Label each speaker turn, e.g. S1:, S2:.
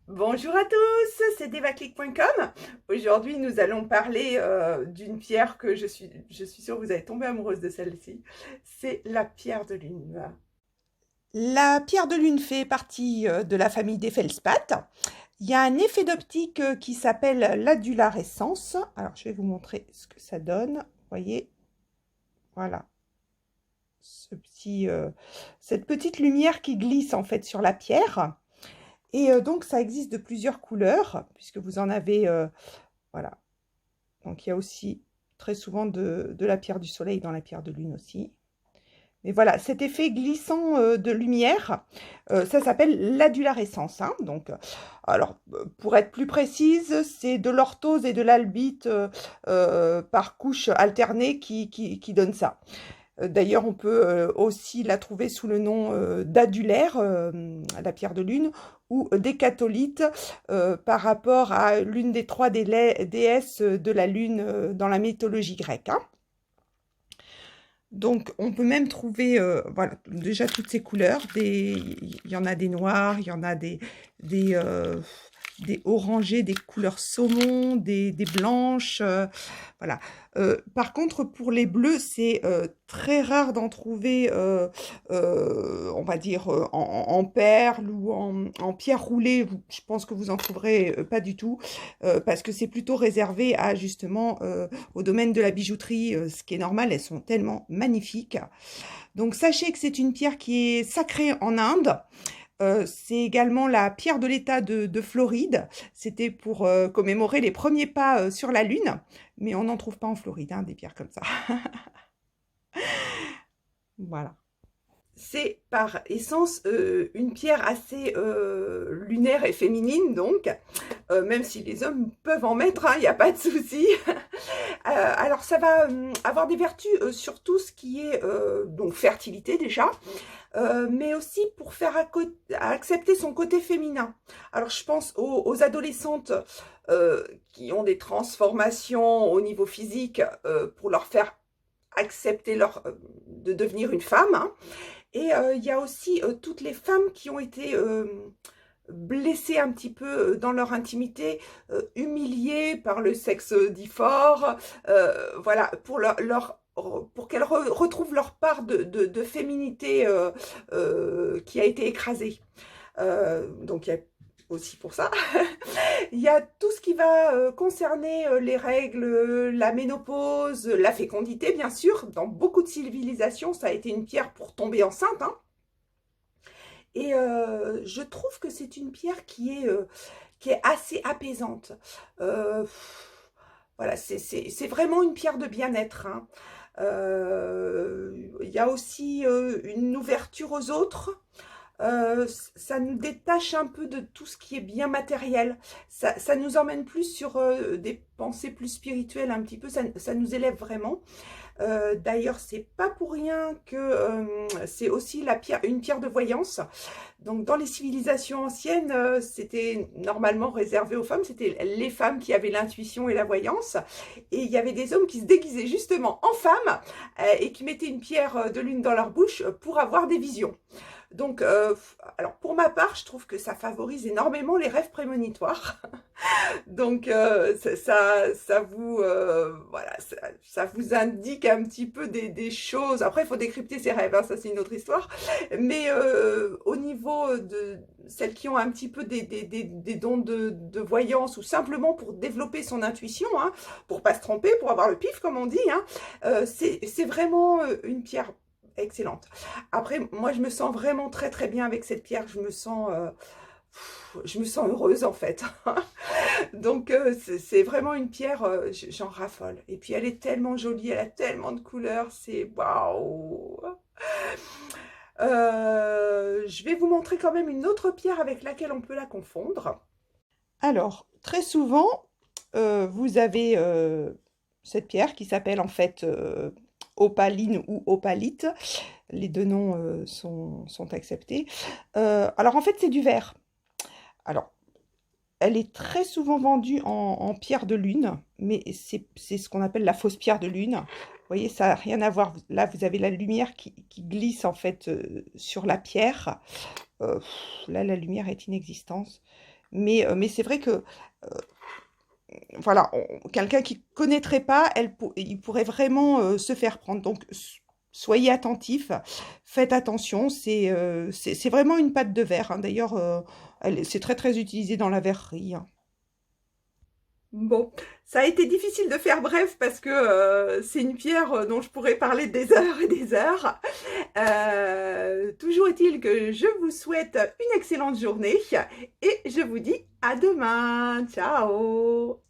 S1: Bonjour à tous, c'est devaclick.com. Aujourd'hui, nous allons parler d'une pierre que je suis sûre que vous allez tomber amoureuse de celle-ci. C'est la pierre de lune. La pierre de lune fait partie de la famille des feldspaths. Il y a un effet d'optique qui s'appelle l'adularescence. Alors, je vais vous montrer ce que ça donne. Vous voyez, voilà, cette petite lumière qui glisse en fait sur la pierre. Et donc, ça existe de plusieurs couleurs, puisque vous en avez, voilà. Donc, il y a aussi très souvent de la pierre du soleil dans la pierre de lune aussi. Mais voilà, cet effet glissant de lumière, ça s'appelle l'adularescence, hein. Donc, alors, pour être plus précise, c'est de l'orthose et de l'albite par couche alternée qui donne ça. D'ailleurs, on peut aussi la trouver sous le nom d'adulaire, la pierre de lune, ou décatholite par rapport à l'une des trois déesses de la lune dans la mythologie grecque, hein. Donc, on peut même trouver voilà, déjà toutes ces couleurs. Il y en a des noirs, il y en a des, euh, des orangés, des couleurs saumon, des blanches. Voilà. Par contre, pour les bleus, c'est très rare d'en trouver, on va dire, en perles ou en pierre roulée. Je pense que vous en trouverez pas du tout, parce que c'est plutôt réservé à justement au domaine de la bijouterie, ce qui est normal, elles sont tellement magnifiques. Donc sachez que c'est une pierre qui est sacrée en Inde. C'est également la pierre de l'État de Floride. C'était pour commémorer les premiers pas sur la Lune. Mais on n'en trouve pas en Floride, hein, des pierres comme ça. Voilà. C'est par essence une pierre assez lunaire et féminine, donc, même si les hommes peuvent en mettre, il n'y a pas de souci. Alors, ça va avoir des vertus sur tout ce qui est donc fertilité déjà, mais aussi pour faire accepter son côté féminin. Alors, je pense aux adolescentes qui ont des transformations au niveau physique pour leur faire accepter de devenir une femme, hein. Et il y a aussi toutes les femmes qui ont été blessées un petit peu dans leur intimité, humiliées par le sexe dit fort, voilà, pour qu'elles retrouvent leur part de féminité qui a été écrasée. Donc il y a aussi pour ça. Il y a tout ce qui va concerner les règles, la ménopause, la fécondité, bien sûr. Dans beaucoup de civilisations, ça a été une pierre pour tomber enceinte, hein. Et je trouve que c'est une pierre qui est assez apaisante. Euh, voilà, c'est vraiment une pierre de bien-être, hein. Il y a aussi une ouverture aux autres. Ça nous détache un peu de tout ce qui est bien matériel. Ça nous emmène plus sur des pensées plus spirituelles un petit peu. Ça nous élève vraiment. D'ailleurs, c'est pas pour rien que c'est aussi une pierre de voyance. Donc, dans les civilisations anciennes, c'était normalement réservé aux femmes. C'était les femmes qui avaient l'intuition et la voyance. Et il y avait des hommes qui se déguisaient justement en femmes et qui mettaient une pierre de lune dans leur bouche pour avoir des visions. Donc, alors pour ma part, je trouve que ça favorise énormément les rêves prémonitoires. Donc, ça vous, voilà, ça vous indique un petit peu des choses. Après, il faut décrypter ses rêves, hein, ça c'est une autre histoire. Mais au niveau de celles qui ont un petit peu des dons de voyance ou simplement pour développer son intuition, hein, pour pas se tromper, pour avoir le pif comme on dit, hein, c'est vraiment une pierre excellente. Après, moi, je me sens vraiment très très bien avec cette pierre. Je me sens heureuse en fait. Donc, c'est vraiment une pierre, j'en raffole. Et puis, elle est tellement jolie, elle a tellement de couleurs, c'est waouh! Je vais vous montrer quand même une autre pierre avec laquelle on peut la confondre. Alors, très souvent, vous avez cette pierre qui s'appelle en fait opaline ou opalite. Les deux noms sont acceptés. Alors, en fait, c'est du verre. Alors, elle est très souvent vendue en pierre de lune, mais c'est ce qu'on appelle la fausse pierre de lune. Vous voyez, ça n'a rien à voir. Là, vous avez la lumière qui glisse en fait sur la pierre. Là, la lumière est inexistante. Mais c'est vrai que voilà, quelqu'un qui connaîtrait pas, il pourrait vraiment se faire prendre. Donc, soyez attentifs, faites attention. C'est vraiment une pâte de verre, hein. D'ailleurs, c'est très très utilisé dans la verrerie, hein. Bon, ça a été difficile de faire bref parce que c'est une pierre dont je pourrais parler des heures et des heures. Toujours est-il que je vous souhaite une excellente journée et je vous dis à demain. Ciao!